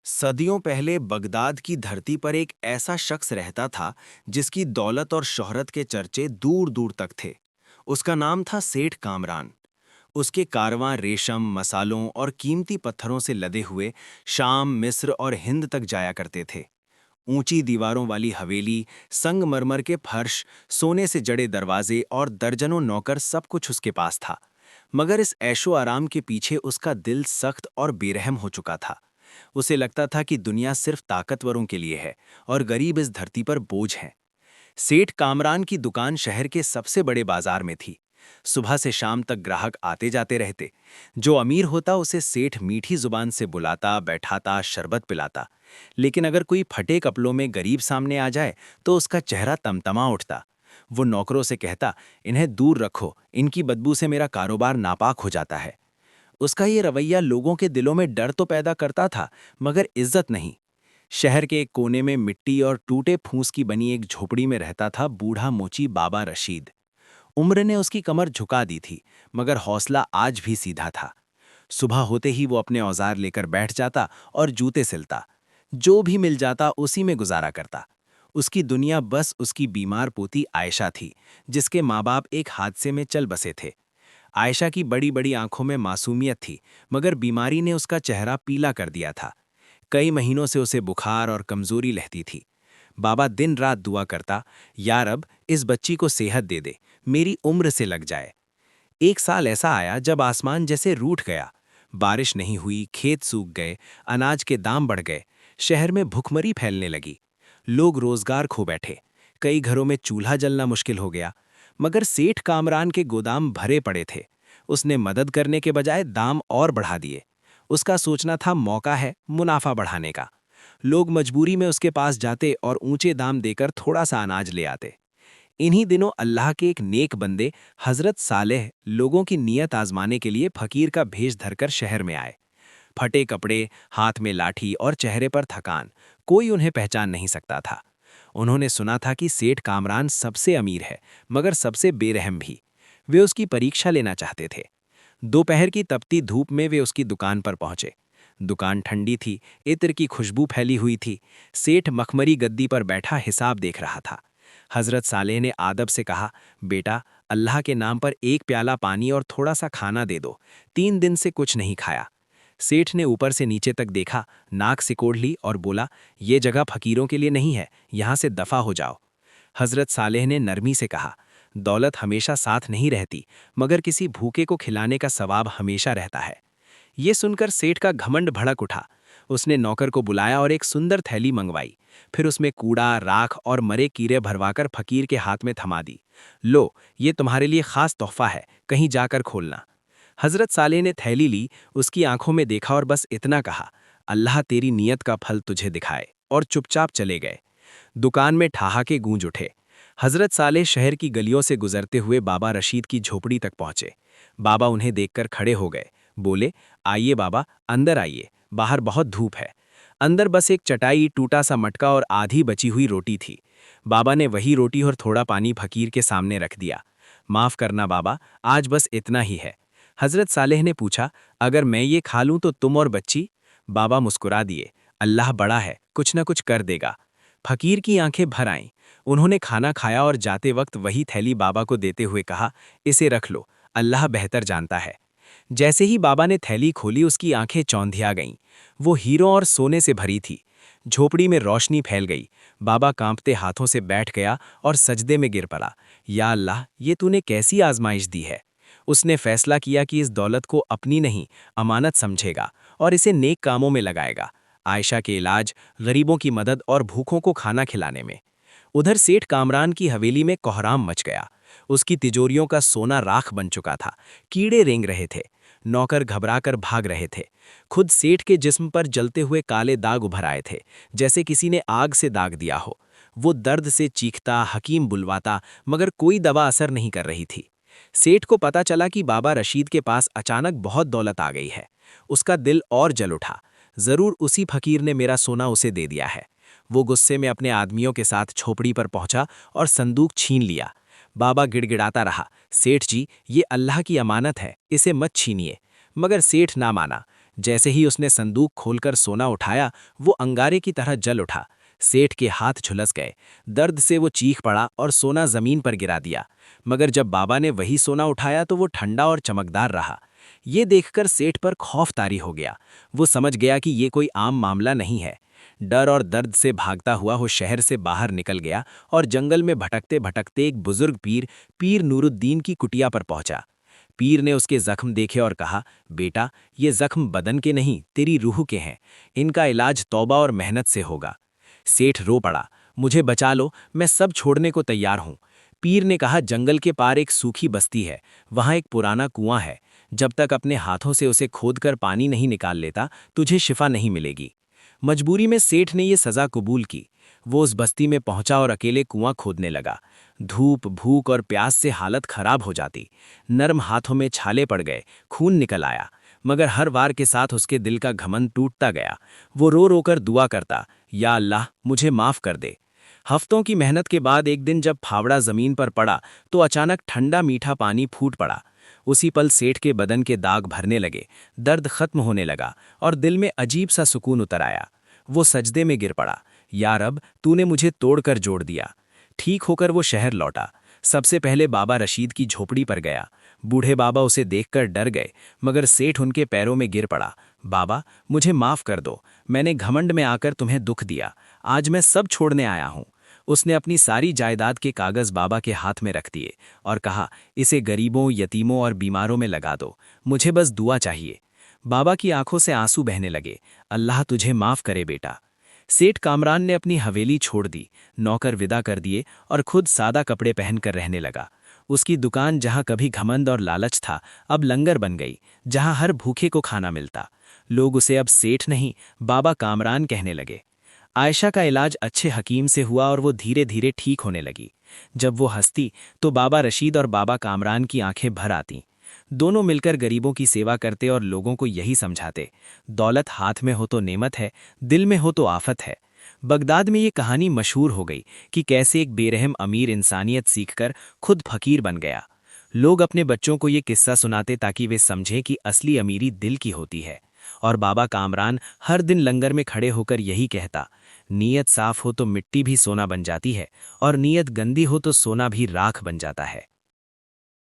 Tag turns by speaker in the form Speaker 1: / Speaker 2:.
Speaker 1: सदियों पहले बगदाद की धरती पर एक ऐसा शख्स रहता था जिसकी दौलत और शोहरत के चर्चे दूर दूर तक थे। उसका नाम था सेठ कामरान। उसके कारवां रेशम, मसालों और कीमती पत्थरों से लदे हुए शाम, मिस्र और हिंद तक जाया करते थे। ऊंची दीवारों वाली हवेली, संगमरमर के फर्श, सोने से जड़े दरवाजे और दर्जनों नौकर, सब कुछ उसके पास था। मगर इस ऐशो आराम के पीछे उसका दिल सख्त और बेरहम हो चुका था। उसे लगता था कि दुनिया सिर्फ ताकतवरों के लिए है और गरीब इस धरती पर बोझ हैं। सेठ कामरान की दुकान शहर के सबसे बड़े बाजार में थी। सुबह से शाम तक ग्राहक आते जाते रहते। जो अमीर होता उसे सेठ मीठी जुबान से बुलाता, बैठाता, शरबत पिलाता। लेकिन अगर कोई फटे कपड़ों में गरीब सामने आ जाए तो उसका चेहरा तमतमा उठता। वो नौकरों से कहता, इन्हें दूर रखो, इनकी बदबू से मेरा कारोबार नापाक हो जाता है। उसका ये रवैया लोगों के दिलों में डर तो पैदा करता था, मगर इज्जत नहीं। शहर के एक कोने में मिट्टी और टूटे फूस की बनी एक झोपड़ी में रहता था बूढ़ा मोची बाबा रशीद। उम्र ने उसकी कमर झुका दी थी, मगर हौसला आज भी सीधा था। सुबह होते ही वो अपने औजार लेकर बैठ जाता और जूते सिलता। जो भी मिल जाता उसी में गुजारा करता। उसकी दुनिया बस उसकी बीमार पोती आयशा थी, जिसके माँ बाप एक हादसे में चल बसे थे। आयशा की बड़ी बड़ी आंखों में मासूमियत थी, मगर बीमारी ने उसका चेहरा पीला कर दिया था। कई महीनों से उसे बुखार और कमजोरी रहती थी। बाबा दिन रात दुआ करता, या रब इस बच्ची को सेहत दे दे, मेरी उम्र से लग जाए। एक साल ऐसा आया जब आसमान जैसे रूठ गया। बारिश नहीं हुई, खेत सूख गए, अनाज के दाम बढ़ गए, शहर में भुखमरी फैलने लगी। लोग रोजगार खो बैठे, कई घरों में चूल्हा जलना मुश्किल हो गया। मगर सेठ कामरान के गोदाम भरे पड़े थे। उसने मदद करने के बजाय दाम और बढ़ा दिए। उसका सोचना था मौका है मुनाफा बढ़ाने का। लोग मजबूरी में उसके पास जाते और ऊंचे दाम देकर थोड़ा सा अनाज ले आते। इन्हीं दिनों अल्लाह के एक नेक बंदे हजरत सालेह लोगों की नीयत आजमाने के लिए फकीर का भेष धरकर शहर में आए। फटे कपड़े, हाथ में लाठी और चेहरे पर थकान, कोई उन्हें पहचान नहीं सकता था। उन्होंने सुना था कि सेठ कामरान सबसे अमीर है, मगर सबसे बेरहम भी। वे उसकी परीक्षा लेना चाहते थे। दोपहर की तपती धूप में वे उसकी दुकान पर पहुंचे। दुकान ठंडी थी, इत्र की खुशबू फैली हुई थी। सेठ मखमरी गद्दी पर बैठा हिसाब देख रहा था। हजरत सालेह ने आदब से कहा, बेटा, अल्लाह के नाम पर एक प्याला पानी और थोड़ा सा खाना दे दो, 3 दिन से कुछ नहीं खाया। सेठ ने ऊपर से नीचे तक देखा, नाक सिकोड़ ली और बोला, ये जगह फकीरों के लिए नहीं है, यहाँ से दफा हो जाओ। हजरत सालेह ने नरमी से कहा, दौलत हमेशा साथ नहीं रहती, मगर किसी भूखे को खिलाने का सवाब हमेशा रहता है। ये सुनकर सेठ का घमंड भड़क उठा। उसने नौकर को बुलाया और एक सुंदर थैली मंगवाई। फिर उसमें कूड़ा, राख और मरे कीड़े भरवाकर फकीर के हाथ में थमा दी। लो, ये तुम्हारे लिए खास तोहफा है, कहीं जाकर खोलना। हजरत साले ने थैली ली, उसकी आंखों में देखा और बस इतना कहा, अल्लाह तेरी नीयत का फल तुझे दिखाए, और चुपचाप चले गए। दुकान में ठहाके गूंज उठे। हजरत साले शहर की गलियों से गुजरते हुए बाबा रशीद की झोपड़ी तक पहुंचे। बाबा उन्हें देखकर खड़े हो गए। बोले, आइए बाबा, अंदर आइए, बाहर बहुत धूप है। अंदर बस एक चटाई, टूटा सा मटका और आधी बची हुई रोटी थी। बाबा ने वही रोटी और थोड़ा पानी फकीर के सामने रख दिया। माफ करना बाबा, आज बस इतना ही है। हजरत सालेह ने पूछा, अगर मैं ये खा लूं तो तुम और बच्ची? बाबा मुस्कुरा दिए, अल्लाह बड़ा है, कुछ न कुछ कर देगा। फकीर की आंखें भर आईं। उन्होंने खाना खाया और जाते वक्त वही थैली बाबा को देते हुए कहा, इसे रख लो, अल्लाह बेहतर जानता है। जैसे ही बाबा ने थैली खोली उसकी आंखें चौंधिया गईं। वो हीरों और सोने से भरी थी। झोपड़ी में रोशनी फैल गई। बाबा कांपते हाथों से बैठ गया और सजदे में गिर पड़ा। या अल्लाह, ये तूने कैसी आजमाइश दी है। उसने फैसला किया कि इस दौलत को अपनी नहीं, अमानत समझेगा और इसे नेक कामों में लगाएगा। आयशा के इलाज, गरीबों की मदद और भूखों को खाना खिलाने में। उधर सेठ कामरान की हवेली में कोहराम मच गया। उसकी तिजोरियों का सोना राख बन चुका था। कीड़े रेंग रहे थे। नौकर घबराकर भाग रहे थे। खुद सेठ के जिस्म पर जलते हुए काले दाग उभर आए थे, जैसे किसी ने आग से दाग दिया हो। वो दर्द से चीखता, हकीम बुलवाता, मगर कोई दवा असर नहीं कर रही थी। सेठ को पता चला कि बाबा रशीद के पास अचानक बहुत दौलत आ गई है। उसका दिल और जल उठा। जरूर उसी फकीर ने मेरा सोना उसे दे दिया है। वो गुस्से में अपने आदमियों के साथ झोपड़ी पर पहुंचा और संदूक छीन लिया। बाबा गिड़गिड़ाता रहा, सेठ जी, ये अल्लाह की अमानत है, इसे मत छीनिए। मगर सेठ ना माना। जैसे ही उसने संदूक खोलकर सोना उठाया, वो अंगारे की तरह जल उठा। सेठ के हाथ झुलस गए। दर्द से वो चीख पड़ा और सोना जमीन पर गिरा दिया। मगर जब बाबा ने वही सोना उठाया तो वो ठंडा और चमकदार रहा। ये देखकर सेठ पर खौफ तारी हो गया। वो समझ गया कि ये कोई आम मामला नहीं है। डर और दर्द से भागता हुआ वो शहर से बाहर निकल गया और जंगल में भटकते भटकते एक बुजुर्ग पीर, पीर नूरुद्दीन की कुटिया पर पहुंचा। पीर ने उसके जख्म देखे और कहा, बेटा, ये जख्म बदन के नहीं, तेरी रूह के हैं। इनका इलाज तौबा और मेहनत से होगा। सेठ रो पड़ा, मुझे बचा लो, मैं सब छोड़ने को तैयार हूं। पीर ने कहा, जंगल के पार एक सूखी बस्ती है, वहां एक पुराना कुआं है। जब तक अपने हाथों से उसे खोदकर पानी नहीं निकाल लेता, तुझे शिफा नहीं मिलेगी। मजबूरी में सेठ ने ये सजा कबूल की। वो उस बस्ती में पहुंचा और अकेले कुआं खोदने लगा। धूप, भूख और प्यास से हालत खराब हो जाती। नरम हाथों में छाले पड़ गए, खून निकल आया। मगर हर वार के साथ उसके दिल का घमंड टूटता गया। वो रो रो कर दुआ करता, या अल्लाह, मुझे माफ कर दे। हफ्तों की मेहनत के बाद एक दिन जब फावड़ा जमीन पर पड़ा तो अचानक ठंडा मीठा पानी फूट पड़ा। उसी पल सेठ के बदन के दाग भरने लगे, दर्द खत्म होने लगा और दिल में अजीब सा सुकून उतर आया। वो सजदे में गिर पड़ा, या रब, तूने मुझे तोड़कर जोड़ दिया। ठीक होकर वो शहर लौटा। सबसे पहले बाबा रशीद की झोपड़ी पर गया। बूढ़े बाबा उसे देखकर डर गए, मगर सेठ उनके पैरों में गिर पड़ा। बाबा, मुझे माफ कर दो, मैंने घमंड में आकर तुम्हें दुख दिया। आज मैं सब छोड़ने आया हूँ। उसने अपनी सारी जायदाद के कागज बाबा के हाथ में रख दिए और कहा, इसे गरीबों, यतीमों और बीमारों में लगा दो, मुझे बस दुआ चाहिए। बाबा की आंखों से आंसू बहने लगे। अल्लाह तुझे माफ करे बेटा। सेठ कामरान ने अपनी हवेली छोड़ दी, नौकर विदा कर दिए और खुद सादा कपड़े पहनकर रहने लगा। उसकी दुकान, जहां कभी घमंड और लालच था, अब लंगर बन गई, जहां हर भूखे को खाना मिलता। लोग उसे अब सेठ नहीं, बाबा कामरान कहने लगे। आयशा का इलाज अच्छे हकीम से हुआ और वो धीरे धीरे ठीक होने लगी। जब वो हंसती तो बाबा रशीद और बाबा कामरान की आंखें भर आतीं। दोनों मिलकर गरीबों की सेवा करते और लोगों को यही समझाते, दौलत हाथ में हो तो नेमत है, दिल में हो तो आफत है। बगदाद में ये कहानी मशहूर हो गई कि कैसे एक बेरहम अमीर इंसानियत सीखकर खुद फकीर बन गया। लोग अपने बच्चों को ये किस्सा सुनाते ताकि वे समझें कि असली अमीरी दिल की होती है। और बाबा कामरान हर दिन लंगर में खड़े होकर यही कहता, नीयत साफ हो तो मिट्टी भी सोना बन जाती है और नीयत गंदी हो तो सोना भी राख बन जाता है।